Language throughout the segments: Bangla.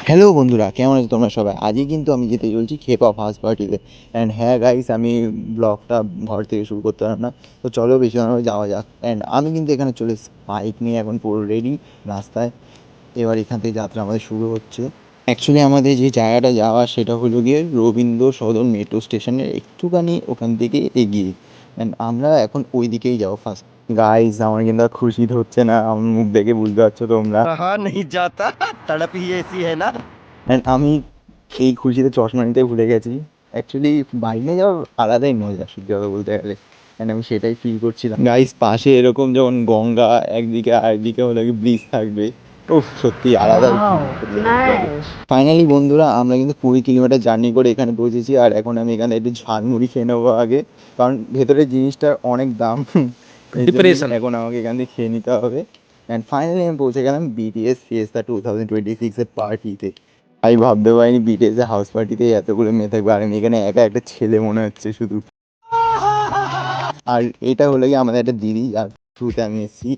হ্যালো বন্ধুরা, কেমন আছো তোমরা সবাই? আজই কিন্তু আমি যেতে চলছি K-pop হাউস পার্টিতে। অ্যান্ড হ্যাঁ গাইস, আমি ব্লগটা ঘর থেকে শুরু করতে পারলাম না, তো চলো বেশি না হয়ে যাওয়া যাক। অ্যান্ড আমি কিন্তু এখানে চলে এসেছি বাইক নিয়ে, এখন পুরো রেডি রাস্তায়। এবার এখান থেকে যাত্রা আমাদের শুরু হচ্ছে। অ্যাকচুয়ালি আমাদের যে জায়গাটা যাওয়া সেটা হলো গিয়ে রবীন্দ্র সদন মেট্রো স্টেশনের একটুখানি ওখান থেকে এগিয়ে। অ্যান্ড আমরা এখন ওই দিকেই যাবো ফার্স্ট। গাইস, আমার কিন্তু আর খুশি হচ্ছে না, আমার মুখ দেখে বুঝতে পারছো তোমরা। कहा नहीं जाता। तड़प ही ऐसी है ना। অ্যান্ড আমি এই খুশিতে চশমা নিতে ভুলে গেছি। অ্যাকচুয়ালি বাইক নিয়ে যাওয়ার আলাদাই মজা, সত্যি কথা বলতে গেলে। অ্যান্ড আমি সেটাই ফিল করছিলাম। গাইস, পাশে এরকম যখন গঙ্গা একদিকে আর একদিকে হলো কি ব্রিজ থাকবে, ও সত্যি আলাদাই ফিল। ফাইনালি বন্ধুরা, আমরা কিন্তু 20 কিলোমিটার জার্নি করে এখানে পৌঁছেছি। আর এখন আমি এখানে একটু ঝালমুড়ি খেয়ে নেবো আগে, কারণ ভেতরের জিনিসটার অনেক দাম। এই জন্য এখন আমাকে এখান থেকে খেয়ে নিতে হবে। অ্যান্ড ফাইনালি আমি পৌঁছে গেলাম বিটিএস ফিয়েস্তা 2026-এর পার্টিতে। আমি ভাবতে পারিনি বিটিএস এর হাউস পার্টিতে এতগুলো মেয়ে থাকবে, আর আমি এখানে একা একটা ছেলে মনে হচ্ছে শুধু। আর এটা হলো গিয়ে আমাদের একটা দিদি, যার থ্রুতে আমি এসেছি।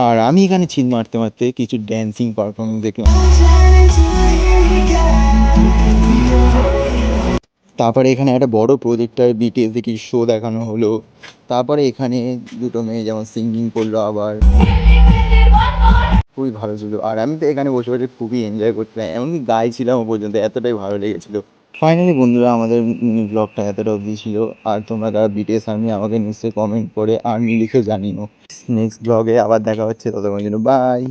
আর আমি এখানে চিল মারতে মারতে কিছু ড্যান্সিং পারফরমেন্স দেখলাম। তারপরে এখানে একটা বড় প্রজেক্টর বিটিএস এর কিছু শো দেখানো হলো। তারপরে এখানে দুটো মেয়ে যেমন সিঙ্গিং করলো আবার, খুবই ভালো ছিল। আর আমি তো এখানে বসে বসে খুবই এনজয় করছিলাম, এমনকি গাইছিলামও পর্যন্ত, এতটাই ভালো লেগেছিল। ফাইনালি বন্ধুরা, আমাদের মিনি ব্লগটা এতটা অবধি ছিল। আর তোমরা যারা বিটিএস আর্মি আমাকে নিশ্চয়ই কমেন্ট করে আর্মি লিখে জানিও। নেক্সট ব্লগে আবার দেখা হচ্ছে, ততক্ষণের জন্য বাই।